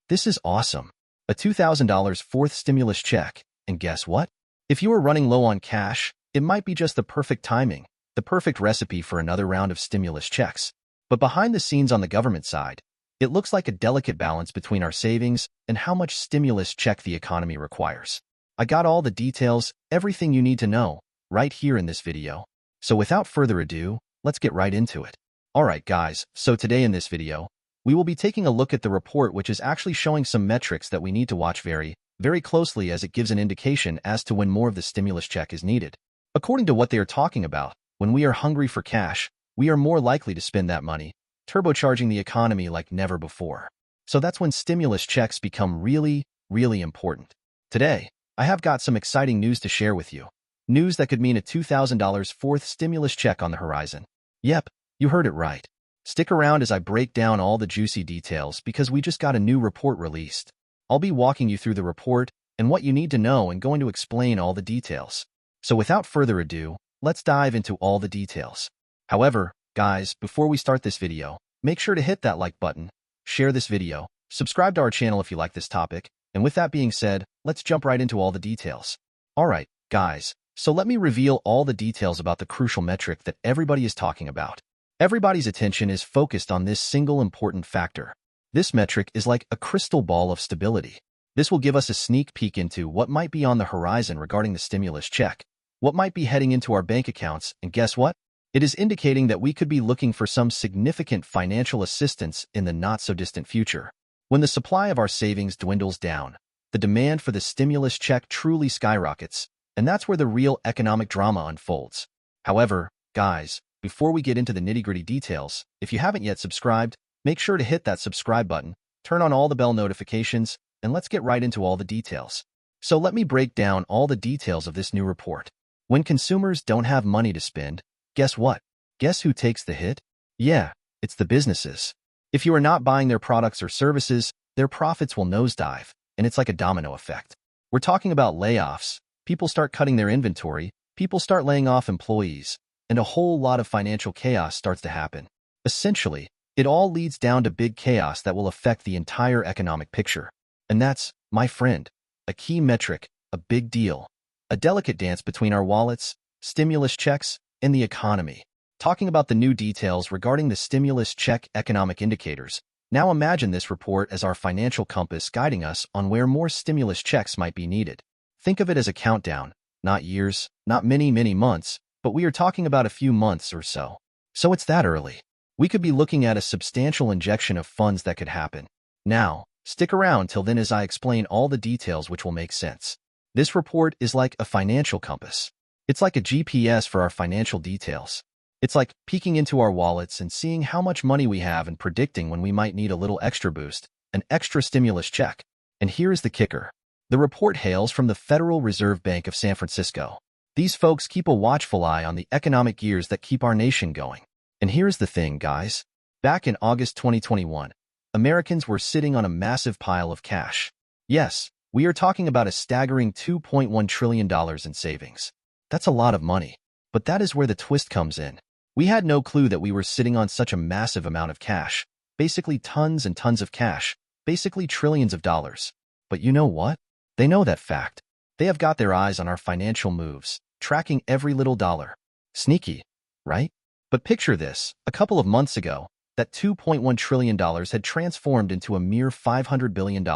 This is awesome. A $2,000 fourth stimulus check. And guess what? If you are running low on cash, it might be just the perfect timing, the perfect recipe for another round of stimulus checks. But behind the scenes on the government side, it looks like a delicate balance between our savings and how much stimulus check the economy requires. I got all the details, everything you need to know, right here in this video. So without further ado, let's get right into it. Alright guys, so today in this video, we will be taking a look at the report which is actually showing some metrics that we need to watch very closely as it gives an indication as to when more of the stimulus check is needed. According to what they are talking about, when we are hungry for cash, we are more likely to spend that money, turbocharging the economy like never before. So that's when stimulus checks become really important. Today, I have got some exciting news to share with you. News that could mean a $2,000 fourth stimulus check on the horizon. Yep, you heard it right. Stick around as I break down all the juicy details because we just got a new report released. I'll be walking you through the report and what you need to know and going to explain all the details. So without further ado, let's dive into all the details. However, guys, before we start this video, make sure to hit that like button, share this video, subscribe to our channel if you like this topic, and with that being said, let's jump right into all the details. Alright, guys, so let me reveal all the details about the crucial metric that everybody is talking about. Everybody's attention is focused on this single important factor. This metric is like a crystal ball of stability. This will give us a sneak peek into what might be on the horizon regarding the stimulus check, what might be heading into our bank accounts, and guess what? It is indicating that we could be looking for some significant financial assistance in the not-so-distant future. When the supply of our savings dwindles down, the demand for the stimulus check truly skyrockets, and that's where the real economic drama unfolds. However, guys, before we get into the nitty-gritty details, if you haven't yet subscribed, make sure to hit that subscribe button, turn on all the bell notifications, and let's get right into all the details. So let me break down all the details of this new report. When consumers don't have money to spend, guess what? Guess who takes the hit? Yeah, it's the businesses. If you are not buying their products or services, their profits will nosedive, and it's like a domino effect. We're talking about layoffs. People start cutting their inventory, people start laying off employees, and a whole lot of financial chaos starts to happen. Essentially, it all leads down to big chaos that will affect the entire economic picture. And that's, my friend, a key metric, a big deal, a delicate dance between our wallets, stimulus checks, and the economy. Talking about the new details regarding the stimulus check economic indicators, now imagine this report as our financial compass guiding us on where more stimulus checks might be needed. Think of it as a countdown, not years, not many months, but we are talking about a few months or so. So it's that early. We could be looking at a substantial injection of funds that could happen. Now, stick around till then as I explain all the details which will make sense. This report is like a financial compass. It's like a GPS for our financial details. It's like peeking into our wallets and seeing how much money we have and predicting when we might need a little extra boost, an extra stimulus check. And here is the kicker. The report hails from the Federal Reserve Bank of San Francisco. These folks keep a watchful eye on the economic gears that keep our nation going. And here's the thing, guys. Back in August 2021, Americans were sitting on a massive pile of cash. Yes, we are talking about a staggering $2.1 trillion in savings. That's a lot of money. But that is where the twist comes in. We had no clue that we were sitting on such a massive amount of cash, basically tons and tons of cash, basically trillions of dollars. But you know what? They know that fact. They have got their eyes on our financial moves, tracking every little dollar. Sneaky, right? But picture this, a couple of months ago, that $2.1 trillion had transformed into a mere $500 billion.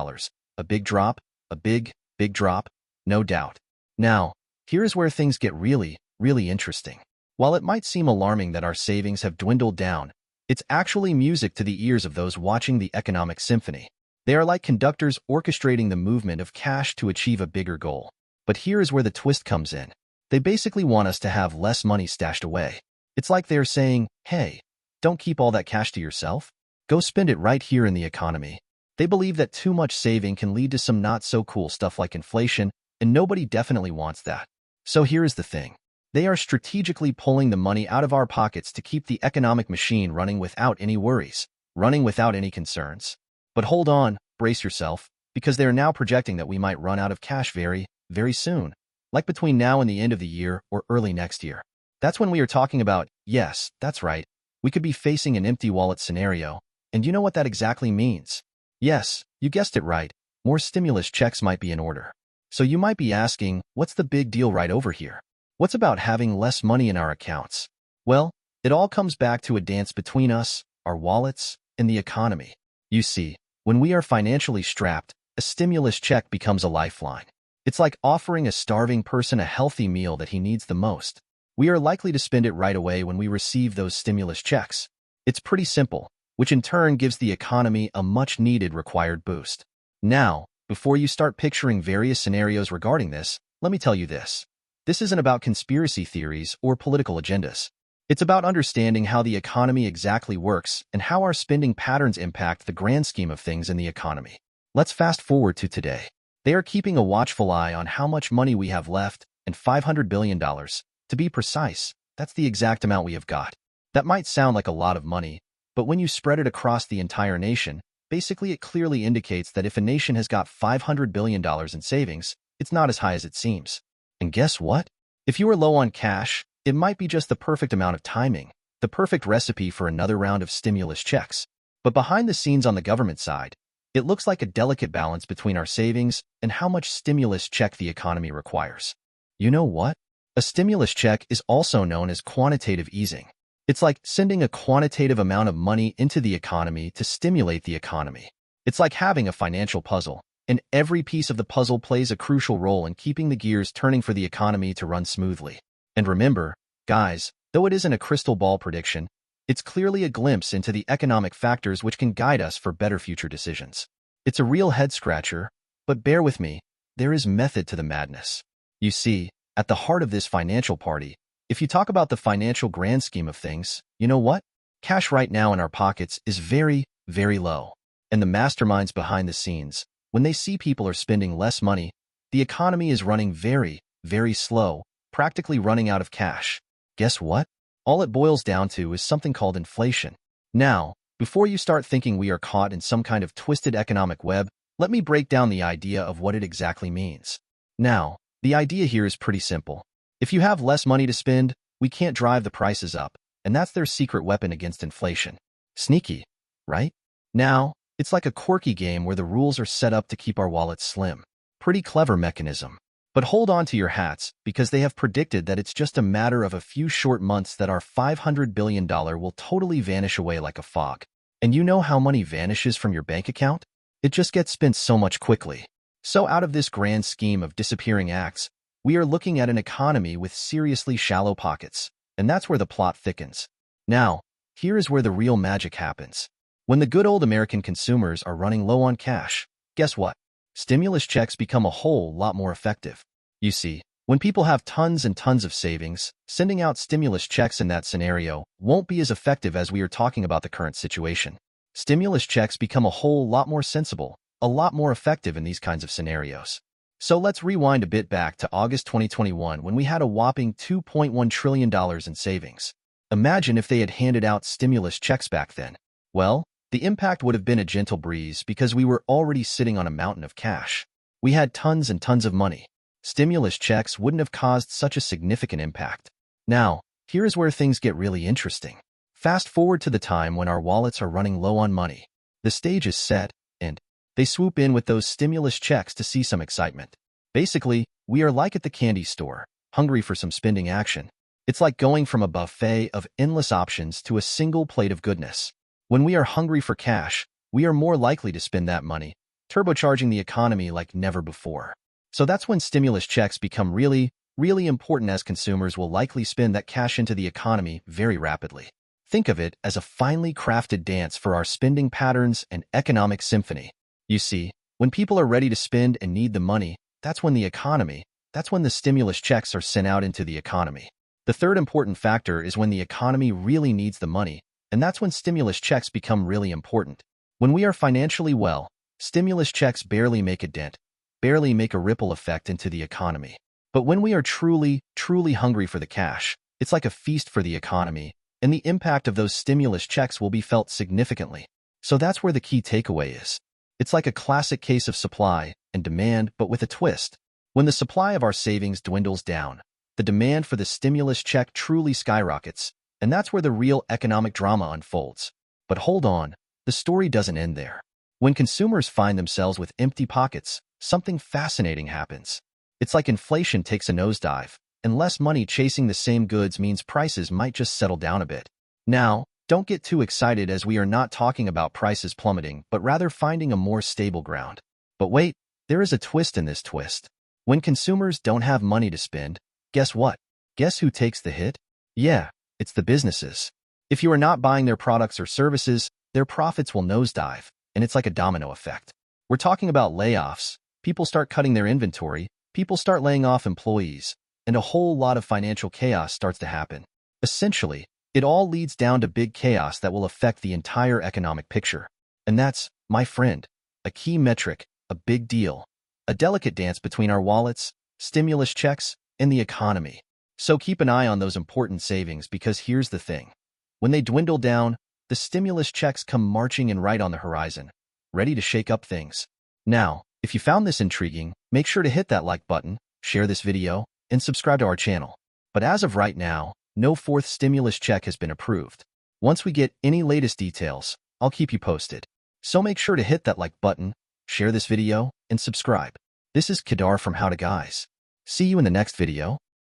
A big drop, a big drop, no doubt. Now, here is where things get really interesting. While it might seem alarming that our savings have dwindled down, it's actually music to the ears of those watching the economic symphony. They are like conductors orchestrating the movement of cash to achieve a bigger goal. But here is where the twist comes in. They basically want us to have less money stashed away. It's like they're saying, hey, don't keep all that cash to yourself. Go spend it right here in the economy. They believe that too much saving can lead to some not-so-cool stuff like inflation, and nobody definitely wants that. So here is the thing. They are strategically pulling the money out of our pockets to keep the economic machine running without any worries, running without any concerns. But hold on, brace yourself, because they are now projecting that we might run out of cash very soon, like between now and the end of the year or early next year. That's when we are talking about, yes, that's right, we could be facing an empty wallet scenario, and you know what that exactly means. Yes, you guessed it right. More stimulus checks might be in order. So you might be asking, what's the big deal right over here? What's about having less money in our accounts? Well, it all comes back to a dance between us, our wallets, and the economy. You see, when we are financially strapped, a stimulus check becomes a lifeline. It's like offering a starving person a healthy meal that he needs the most. We are likely to spend it right away when we receive those stimulus checks. It's pretty simple, which in turn gives the economy a much-needed required boost. Now, before you start picturing various scenarios regarding this, let me tell you this. This isn't about conspiracy theories or political agendas. It's about understanding how the economy exactly works and how our spending patterns impact the grand scheme of things in the economy. Let's fast forward to today. They are keeping a watchful eye on how much money we have left, and $500 billion. To be precise, that's the exact amount we have got. That might sound like a lot of money, but when you spread it across the entire nation, basically it clearly indicates that if a nation has got $500 billion in savings, it's not as high as it seems. And guess what? If you are low on cash, it might be just the perfect amount of timing, the perfect recipe for another round of stimulus checks. But behind the scenes on the government side, it looks like a delicate balance between our savings and how much stimulus check the economy requires. You know what? A stimulus check is also known as quantitative easing. It's like sending a quantitative amount of money into the economy to stimulate the economy. It's like having a financial puzzle, and every piece of the puzzle plays a crucial role in keeping the gears turning for the economy to run smoothly. And remember, guys, though it isn't a crystal ball prediction, it's clearly a glimpse into the economic factors which can guide us for better future decisions. It's a real head-scratcher, but bear with me, there is method to the madness. You see, at the heart of this financial party, if you talk about the financial grand scheme of things, you know what? Cash right now in our pockets is very, very low. And the masterminds behind the scenes, when they see people are spending less money, the economy is running very, very slow, practically running out of cash. Guess what? All it boils down to is something called inflation. Now, before you start thinking we are caught in some kind of twisted economic web, let me break down the idea of what it exactly means. Now, the idea here is pretty simple. If you have less money to spend, we can't drive the prices up, and that's their secret weapon against inflation. Sneaky, right? Now, it's like a quirky game where the rules are set up to keep our wallets slim. Pretty clever mechanism. But hold on to your hats, because they have predicted that it's just a matter of a few short months that our $500 billion will totally vanish away like a fog. And you know how money vanishes from your bank account? It just gets spent so much quickly. So out of this grand scheme of disappearing acts, we are looking at an economy with seriously shallow pockets, and that's where the plot thickens. Now, here is where the real magic happens. When the good old American consumers are running low on cash, guess what? Stimulus checks become a whole lot more effective. You see, when people have tons and tons of savings, sending out stimulus checks in that scenario won't be as effective as we are talking about the current situation. Stimulus checks become a whole lot more sensible, a lot more effective in these kinds of scenarios. So let's rewind a bit back to August 2021 when we had a whopping $2.1 trillion in savings. Imagine if they had handed out stimulus checks back then. Well, the impact would have been a gentle breeze because we were already sitting on a mountain of cash. We had tons and tons of money. Stimulus checks wouldn't have caused such a significant impact. Now, here is where things get really interesting. Fast forward to the time when our wallets are running low on money. The stage is set, and they swoop in with those stimulus checks to see some excitement. Basically, we are like at the candy store, hungry for some spending action. It's like going from a buffet of endless options to a single plate of goodness. When we are hungry for cash, we are more likely to spend that money, turbocharging the economy like never before. So that's when stimulus checks become really, really important, as consumers will likely spend that cash into the economy very rapidly. Think of it as a finely crafted dance for our spending patterns and economic symphony. You see, when people are ready to spend and need the money, that's when the stimulus checks are sent out into the economy. The third important factor is when the economy really needs the money, and that's when stimulus checks become really important. When we are financially well, stimulus checks barely make a dent, barely make a ripple effect into the economy. But when we are truly, truly hungry for the cash, it's like a feast for the economy, and the impact of those stimulus checks will be felt significantly. So that's where the key takeaway is. It's like a classic case of supply and demand, but with a twist. When the supply of our savings dwindles down, the demand for the stimulus check truly skyrockets, and that's where the real economic drama unfolds. But hold on, the story doesn't end there. When consumers find themselves with empty pockets, something fascinating happens. It's like inflation takes a nosedive, and less money chasing the same goods means prices might just settle down a bit. Now, don't get too excited, as we are not talking about prices plummeting, but rather finding a more stable ground. But wait, there is a twist in this twist. When consumers don't have money to spend, guess what? Guess who takes the hit? Yeah, it's the businesses. If you are not buying their products or services, their profits will nosedive, and it's like a domino effect. We're talking about layoffs. People start cutting their inventory, people start laying off employees, and a whole lot of financial chaos starts to happen. Essentially, it all leads down to big chaos that will affect the entire economic picture. And that's, my friend, a key metric, a big deal. A delicate dance between our wallets, stimulus checks, and the economy. So keep an eye on those important savings, because here's the thing. When they dwindle down, the stimulus checks come marching in right on the horizon, ready to shake up things. Now, if you found this intriguing, make sure to hit that like button, share this video, and subscribe to our channel. But as of right now, no fourth stimulus check has been approved. Once we get any latest details, I'll keep you posted. So make sure to hit that like button, share this video, and subscribe. This is Kedar from How to Guys. See you in the next video.